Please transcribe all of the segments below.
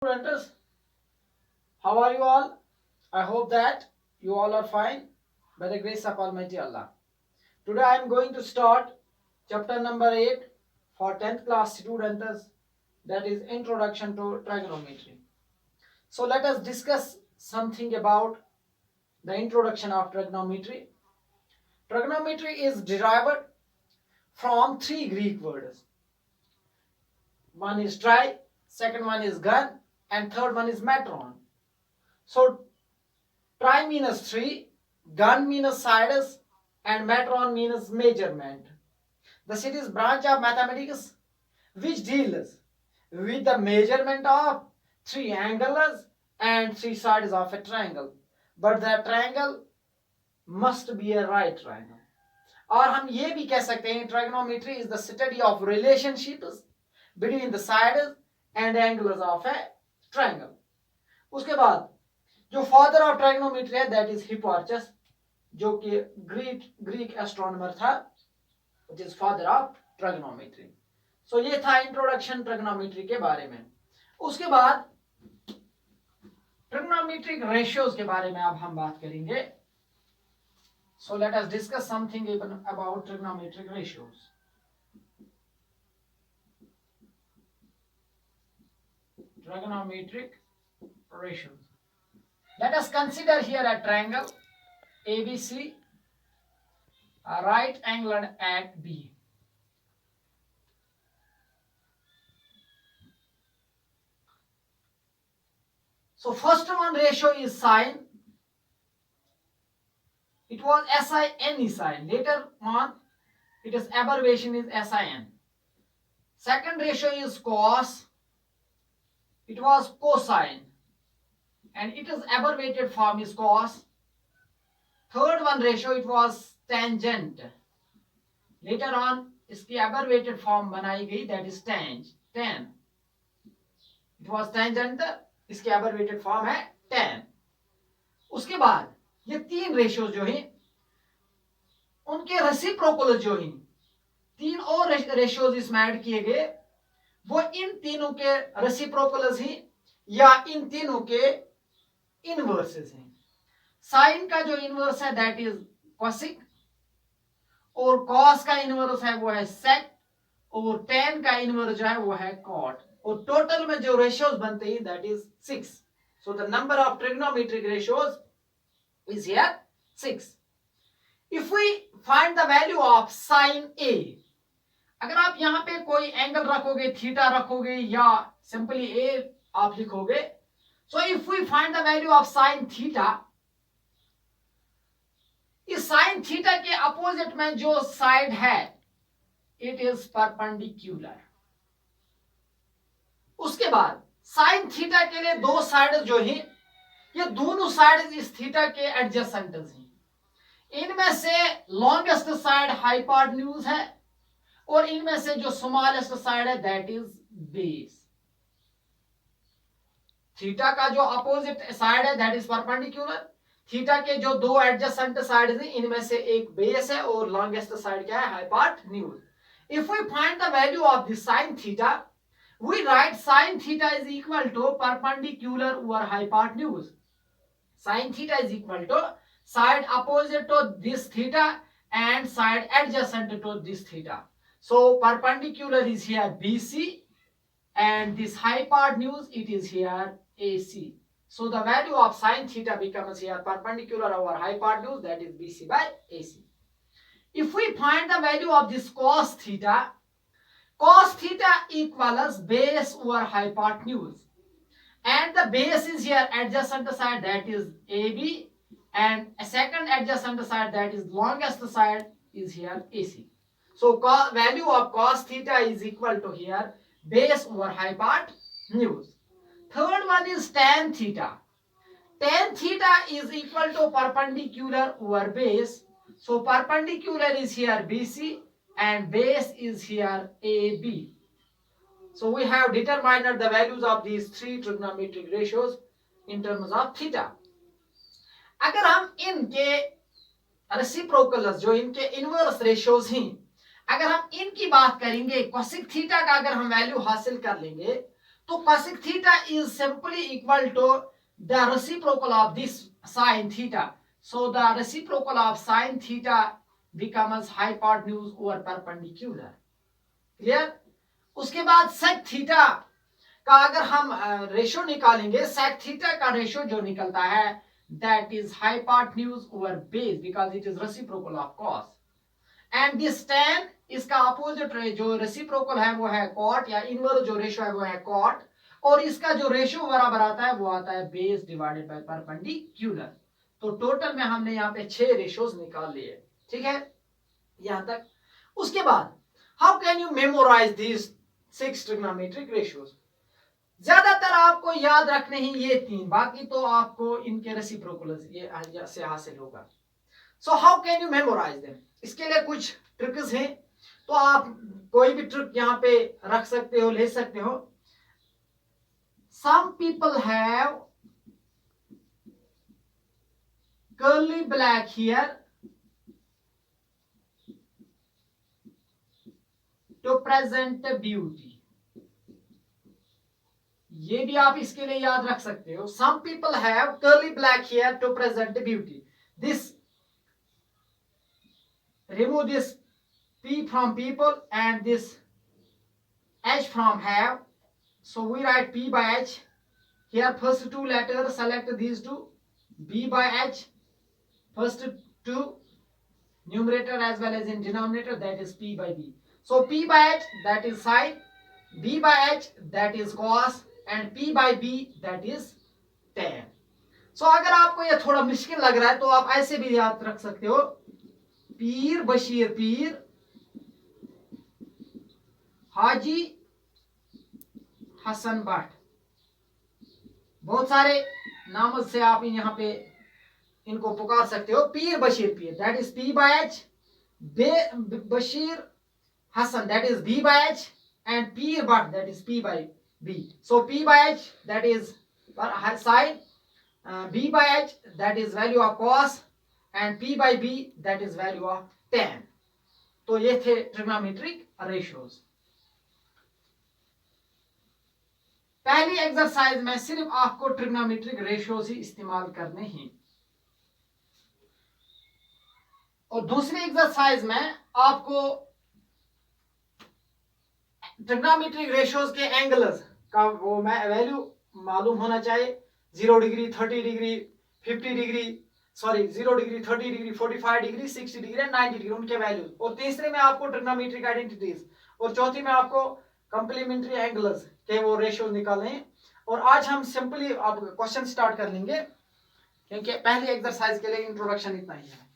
Students, how are you all? I hope that you all are fine by the grace of Almighty Allah. Today I am going to start chapter number 8 for 10th class students, that is Introduction to Trigonometry. So let us discuss something about the introduction of trigonometry. Trigonometry is derived from three Greek words. One is tri, second one is gun, and third one is metron. So tri means three, gun means sides, and metron means measurement. Thus it is branch of mathematics which deals with the measurement of three angles and three sides of a triangle. But the triangle must be a right triangle. और हम ये भी कह सकते हैं trigonometry is the study of relationships between the sides and angles of a triangle. उसके बाद जो फादर ऑफ ट्राइगोनोमेट्री है दैट इज हिप्पार्चस, जो कि ग्रीक एस्ट्रोनॉमर था, which is father of trigonometry. So ये था इंट्रोडक्शन ट्राइगोनोमेट्री के बारे में. उसके बाद ट्राइगोनोमेट्रिक रेशियोज के बारे में अब हम बात करेंगे. So let us discuss something about trigonometric ratios. Trigonometric ratios. Let us consider here a triangle ABC, a right angled at B. So first one ratio is sine. It was SIN sine. Later on, it is abbreviation is SIN. Second ratio is cos. It was cosine, and it is abbreviated form is cos. Third one ratio it was tangent. Later on इसकी abbreviated form बनाई गई, that is tan. It was tangent, इसकी abbreviated form है tan. उसके बाद ये तीन ratios जो हैं उनके रेसिप्रोकल जो हैं तीन और रेशियोज इसमें ऐड किए गए, वो इन तीनों के रेसिप्रोकल्स हैं या इन तीनों के इनवर्सेस हैं. साइन का जो इनवर्स है दैट इज कॉसिक, और कॉस का इनवर्स है वो है सेक, और टेन का इनवर्स जो है वो है कॉट. और टोटल में जो रेशियोज बनते हैं that is 6. So the number of trigonometric ratios is here 6. If we find the value of sine A, अगर आप यहां पे कोई एंगल रखोगे, थीटा रखोगे या सिंपली ए आप लिखोगे, so if we find the value of sine theta, इस साइन थीटा के अपोजिट में जो साइड है इट इज परपेंडिकुलर. उसके बाद साइन थीटा के लिए दो साइड जो है ये दोनों साइड इस थीटा के एडजेसेंट हैं. इनमें से लॉन्गेस्ट साइड हाइपोटेन्यूज है और इनमें से जो स्मॉलेस्ट साइड है दैट इज बेस. थीटा का जो अपोजिट साइड है दैट इज परपेंडिकुलर. थीटा के जो दो एडजेसेंट साइड हैं इनमें से एक बेस है और लॉन्गेस्ट साइड क्या है, hypotenuse. If we find the value of the sine theta, we write sine theta is equal to perpendicular over hypotenuse. Sine theta is equal to side opposite to this theta and side adjacent to this theta. So perpendicular is here BC and this hypotenuse it is here AC. So the value of sin theta becomes here perpendicular over hypotenuse, that is BC by AC. If we find the value of this cos theta equals base over hypotenuse, and the base is here adjacent side that is AB, and a second adjacent side that is longest side is here AC. So value of cos theta is equal to here base over hypotenuse. Third one is tan theta. Tan theta is equal to perpendicular over base. So perpendicular is here BC and base is here AB. So we have determined the values of these three trigonometric ratios in terms of theta. अगर हम इनके reciprocals जो इनके inverse ratios हैं अगर हम इनकी बात करेंगे, कोसेक थीटा का अगर हम वैल्यू हासिल कर लेंगे तो cosec theta is simply equal to the reciprocal of this sin theta. So the reciprocal of sin theta becomes hypotenuse over perpendicular. Clear? उसके बाद sec theta का अगर हम रेशो निकालेंगे, sec theta का रेशो जो निकलता है that is hypotenuse over base because it is reciprocal of cos. And this tan इसका अपोजिट जो रेसिप्रोकल है वो है cot या इनवर्स जो रेशो है वो है cot, और इसका जो रेशो बराबर आता है वो आता है बेस डिवाइडेड बाय परपेंडिकुलर. तो टोटल में हमने यहाँ पे 6 रेशोज निकाल लिए. ठीक है यहां तक. उसके बाद how can you memorise these 6 trigonometric ratios. ज्यादातर आपको याद रखने ही ये 3, बाकी तो आपको इनके रेसिप्रोकल्स ये से हासिल होगा. So how can you memorise them. इसके लिए कुछ ट्रिक्स हैं, तो आप कोई भी ट्रिक यहाँ पे रख सकते हो, ले सकते हो. Some people have curly black hair to present beauty. ये भी आप इसके लिए याद रख सकते हो. Some people have curly black hair to present beauty. This remove this p from people and this h from have. So we write p by h here. First 2 letters select these two, b by h. First 2 numerator as well as in denominator, that is p by b. So p by h that is sin, b by h that is cos, and p by b that is tan. So अगर आपको ये थोड़ा मुश्किल लग रहा है तो आप ऐसे भी याद रख सकते हो. पीर बशीर पीर, हाजी हसन भट्ट. बहुत सारे नामों से आप यहाँ पे इनको पुकार सकते हो. Pir Bashir Pir that is P by H, Bashir Hasan that is B by H, and Pir Bhatt that is P by B. So P by H that is sine, b by h that is value of cos, and p by b that is value of tan. तो ये थे trigonometric ratios. पहली exercise में सिर्फ आपको trigonometric ratios ही इस्तेमाल करने हैं, और दूसरी एक्सरसाइज में आपको ट्रिग्नोमेट्रिक रेशियोज के एंगल्स का वो वैल्यू मालूम होना चाहिए. 0 degree, 30 degree, 50 degree, sorry 0 degree, 30 degree, 45 degree, 60 degree and 90 degree उनके वैल्यू. और तीसरे में आपको ट्रिग्नोमेट्रिक आइडेंटिटीज, और चौथी में आपको कंप्लीमेंट्री एंगल्स के वो रेशियोज निकालने हैं. और आज हम सिंपली अब क्वेश्चन स्टार्ट कर लेंगे, क्योंकि पहली एक्सरसाइज के लिए इंट्रोडक्शन इतना ही है.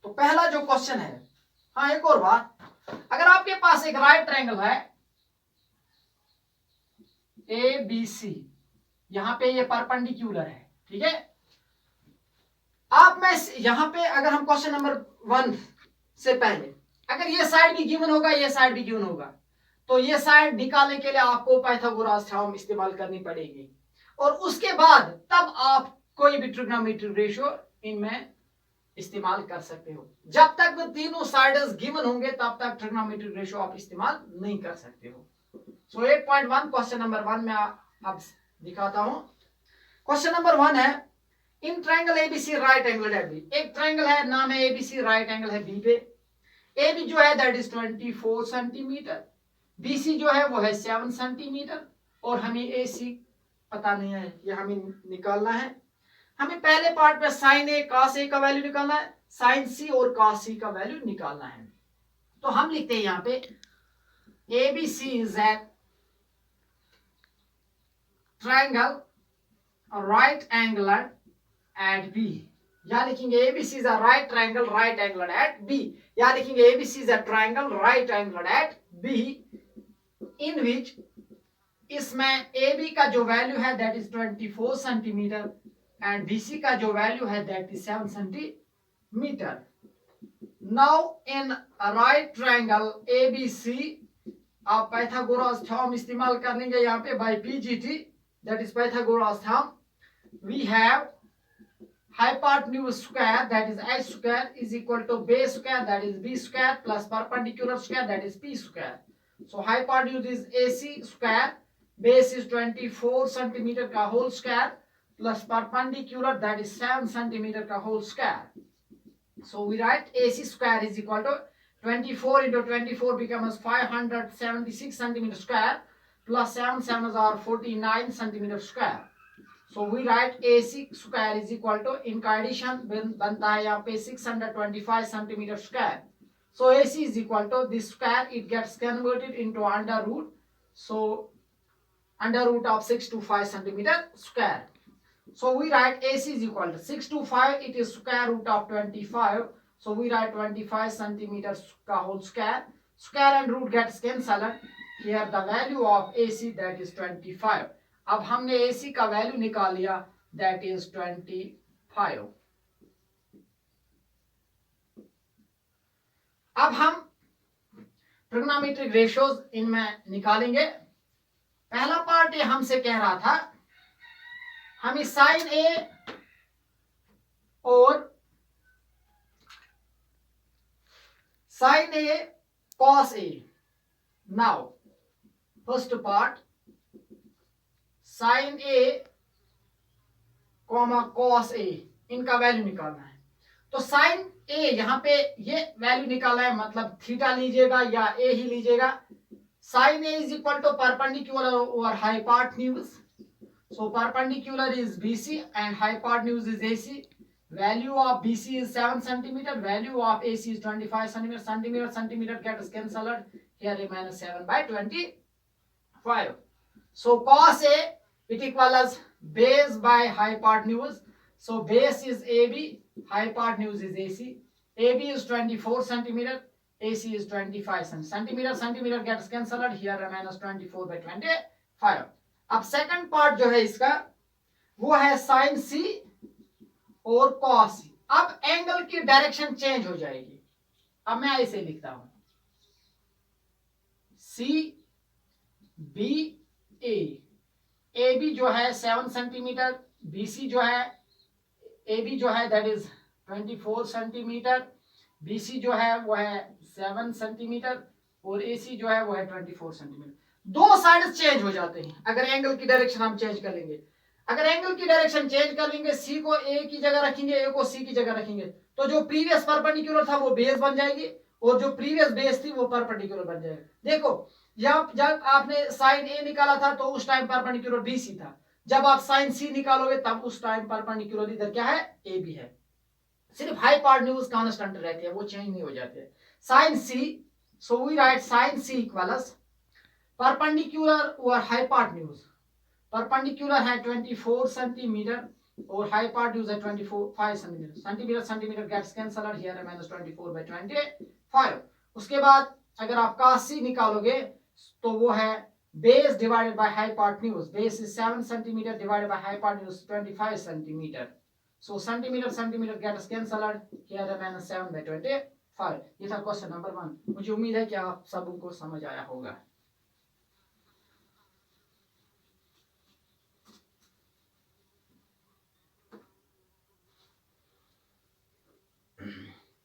तो पहला जो क्वेश्चन है, हाँ एक और बात, अगर आपके पास एक राइट ट्रायंगल है ए बी सी, यहां पे ये परपेंडिकुलर है, ठीक है. आप में यहां पे अगर हम क्वेश्चन नंबर 1 से पहले अगर ये साइड भी गिवन होगा, ये साइड भी गिवन होगा, तो ये साइड निकालने के लिए आपको पाइथागोरस थ्योरम इस्तेमाल करनी पड़ेगी. और उसके बाद तब आप कोई भी ट्रिग्नोमेट्रिक रेशियो इनमें इस्तेमाल कर सकते हो. जब तक वो तीनों साइड्स गिवन होंगे तब तक ट्रिग्नोमेट्रिक रेशियो आप इस्तेमाल नहीं कर सकते हो. सो 8.1 क्वेश्चन नंबर 1 में अब दिखाता हूं. क्वेश्चन नंबर 1 है, in triangle ABC right angle at B. एक ट्रायंगल है, नाम है एबीसी, राइट एंगल है बी पे. एबी जो है दैट इज 24 सेंटीमीटर, बीसी जो है वो है 7 सेंटीमीटर, और हमें एसी पता नहीं है, ये हमें निकालना है. हमें पहले पार्ट में साइन ए कॉस ए का वैल्यू निकालना है, साइन सी और कॉस सी का वैल्यू निकालना है. तो हम लिखते हैं यहाँ पे ABC is a triangle right angled at B. या लिखेंगे ABC is a right triangle right angled at B. या लिखेंगे ABC is a triangle right angled at B in which इसमें AB का जो वैल्यू है that is 24 centimetre and BC का जो वैल्यू है that is 7 centimetre. Now in a right triangle ABC आप पाइथागोरस थ्योरम इस्तेमाल कर लेंगे यहाँ पे by PGT, that is Pythagoras theorem. We have hypotenuse square, that is h square, is equal to base square, that is b square, plus perpendicular square, that is p square. So hypotenuse is AC square, base is 24 centimeter का whole square, plus perpendicular, that is 7 centimeter का whole square. So we write AC square is equal to 24 into 24 becomes 576 centimeter square, plus 7 sevens are 49 centimeter square. So we write AC square is equal to, इनका addition बनता है यहाँ पे 625 centimeter square. So AC is equal to this square, it gets converted into under root. So under root of 625 centimeter square. So we write AC is equal to 625, it is square root of 25. So we write 25 centimeters का whole square. Square and root gets cancelled. Here the value of AC, that is 25. अब हमने AC का value निकाल लिया, that is 25. अब हम trigonometric ratios इनमें निकालेंगे. पहला पार्ट ये हमसे कह रहा था हमें साइन ए और sign A cos A. Now first part sign A comma cos A, इनका वैल्यू निकालना है. तो साइन ए यहाँ पे ये वैल्यू निकाला है, मतलब थीटा लीजिएगा या ए ही लीजिएगा. Sine A is equal to perpendicular over hypotenuse. So perpendicular is BC and hypotenuse is AC. Value of BC is 7 centimeter. Value of AC is 25 centimeter. Centimeter gets cancelled. Here remains 7 by 25. So cos A, it equals base by hypotenuse. So base is AB, hypotenuse is AC. AB is 24 centimeter. AC is 25 centimeter. Centimeter gets cancelled. Here remains 24 by 25. अब second part जो है इसका वो है sign सी और cos सी. अब angle की direction change हो जाएगी. अब मैं ऐसे लिखता हूं सी बी ए. ए बी जो है 7 सेंटीमीटर, बी सी जो है ए बी जो है that is 24 centimetre, B C जो है वो है 7 सेंटीमीटर और ए सी जो है वो है 24 सेंटीमीटर. दो साइड चेंज हो जाते हैं अगर एंगल की डायरेक्शन हम चेंज कर लेंगे. अगर एंगल की डायरेक्शन चेंज कर लेंगे, सी को ए की जगह रखेंगे, ए को सी की जगह रखेंगे, तो जो प्रीवियस परपेंडिकुलर था वो बेस बन जाएगी और जो प्रीवियस बेस थी वो परपेंडिकुलर बन जाएगा. देखो जब आपने साइन ए निकाला था तो उस टाइम परपेंडिकुलर बी सी था. जब आप साइन सी निकालोगे तब उस टाइम परपेंडिकुलर इधर क्या है, ए बी है. सिर्फ हाइपोटेन्यूज कांस्टेंट रहते हैं, वो चेंज नहीं हो जाते. Sine C, so we write sine C equals perpendicular और हाइपोटेन्यूज. परपेंडिकुलर है 24 सेंटीमीटर और हाइपोटेन्यूज है 25 centimetre. Centimetre gets cancelled. Here है -24 by 25. उसके बाद अगर आप cos c निकालोगे तो वो है base divided by hypotenuse. Base is 7 centimetre divided by hypotenuse 25 centimetre. So centimetre gets cancelled. Here है -7 by 25. ये था क्वेश्चन नंबर 1. मुझे उम्मीद है कि आप सबको समझ आया होगा.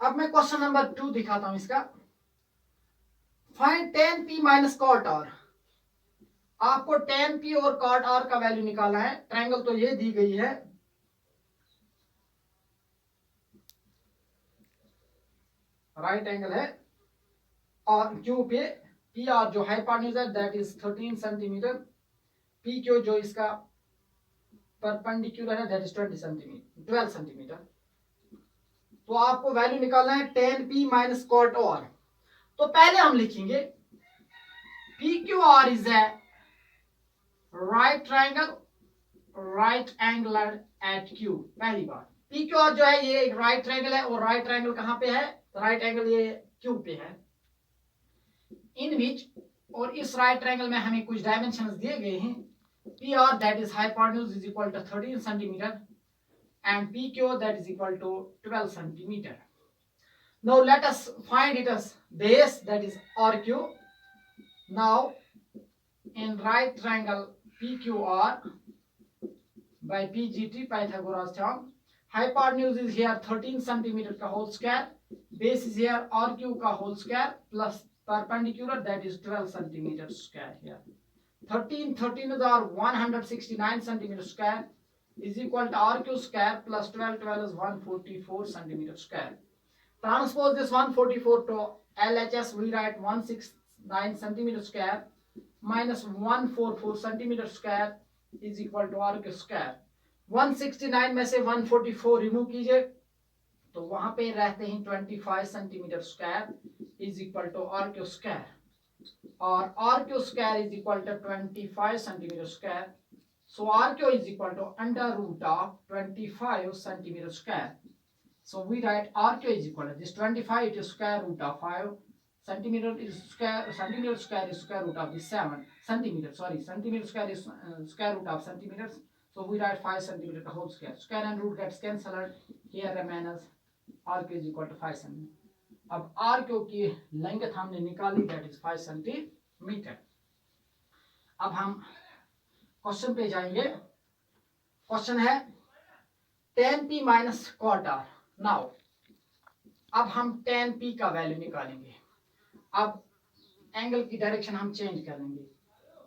अब मैं क्वेश्चन नंबर 2 दिखाता हूं इसका. फाइंड tan p माइनस cot r. आपको tan p और cot r का वैल्यू निकालना है. ट्रायंगल तो ये दी गई है, राइट एंगल है और क्यू पे पी आर जो हाइपोटेन्यूज है that is 13 centimetre. P Q जो इसका परपेंडिकुलर है दैट इज 12 सेंटीमीटर. तो आपको वैल्यू निकालना है tan p माइनस cot r. तो पहले हम लिखेंगे PQR is a right triangle right angle at Q. पहली बात PQR जो है ये एक राइट ट्रायंगल है और राइट ट्रायंगल कहां पे है, राइट एंगल ये Q पे है. इन विच, और इस राइट ट्रायंगल में हमें कुछ डायमेंशंस दिए गए हैं. PR that is hypotenuse is equal to 13 centimetre and PQ that is equal to 12 centimeter. Now let us find it as base that is RQ. Now in right triangle PQR by PGT Pythagoras theorem, hypotenuse is here 13 centimeter का whole square, base is here RQ का whole square plus perpendicular, that is 12 centimeter square here. 13 is our 169 centimeter square is equal to RQ square plus 12 is 144 centimeter square. Transpose this 144 to LHS, we write 169 centimeter square minus 144 centimeter square is equal to RQ square. 169 में से 144 remove कीजिए तो वहां पे रहते हैं 25 centimetre square is equal to RQ square, और RQ square is equal to 25 centimetre square. So RQ is equal to under root of 25 centimeter square. So we write RQ is equal to this 25, it is square root of 5 centimeter is square is square root of this 7 centimeter. Sorry, centimeter square is square root of centimeters. So we write 5 centimeter the whole square. Square and root gets cancelled. Here remains RQ is equal to 5 centimeter. अब RQ की length हमने निकाली, that is 5 centimetre. अब हम question पे जाएंगे. Question है tan p माइनस cot r. नाउ अब हम tan p का वैल्यू निकालेंगे. अब एंगल की डायरेक्शन हम चेंज करेंगे.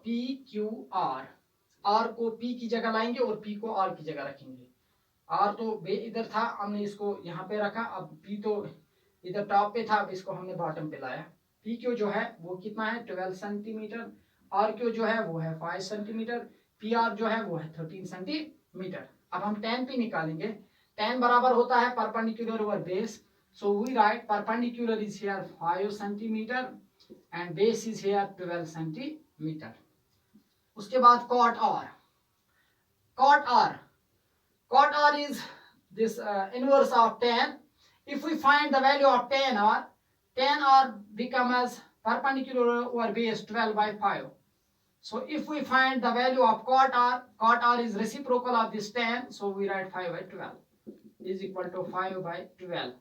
p q r, r को p की जगह लाएंगे और p को r की जगह रखेंगे. r तो इधर था, हमने इसको यहाँ पे रखा. अब p तो इधर टॉप पे था, अब इसको हमने बॉटम पे लाया. p q जो है वो कितना है 12 सेंटीमीटर, r q जो है वो है 5 सेंटीमीटर, पी आर जो है वो है 13 सेंटीमीटर. अब हम tan p निकालेंगे. tan बराबर होता है perpendicular over base. So we write perpendicular is here 5 centimetre and base is here 12 centimetre. उसके बाद cot r. Cot r is this inverse of tan. If we find the value of tan r become as perpendicular over base 12 by 5. So if we find the value of cot r is reciprocal of this tan, so we write 5 by 12 is equal to 5 by 12.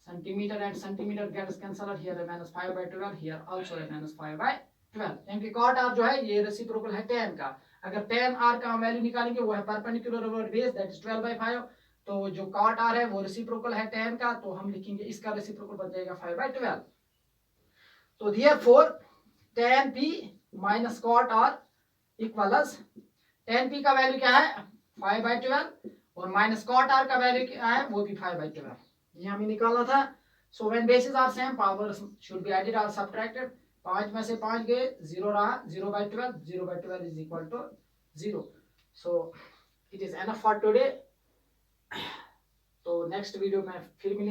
Centimeter and centimeter gets cancelled. Here remains 5 by 12. Here also remains 5 by 12. क्योंकि cot r जो है ये reciprocal है tan का. अगर tan r का हम value निकालेंगे वो है perpendicular over base, that is 12 by 5. तो जो cot r है वो reciprocal है tan का, तो हम लिखेंगे इसका reciprocal बन जाएगा 5 by 12. तो therefore tan p minus cot R equals tan p का वैल्यू क्या है 5 by 12 और माइनस कॉट r का वैल्यू क्या है वो भी 5 by 12. ये हमें निकालना था. So when bases are same powers should be added और सब्ट्रैक्टेड. 5 में से 5 गए, 0 रहा, 0 by 12, 0 by 12 is equal to 0. So it is enough for today. तो नेक्स्ट वीडियो में फिर मिलेंगे.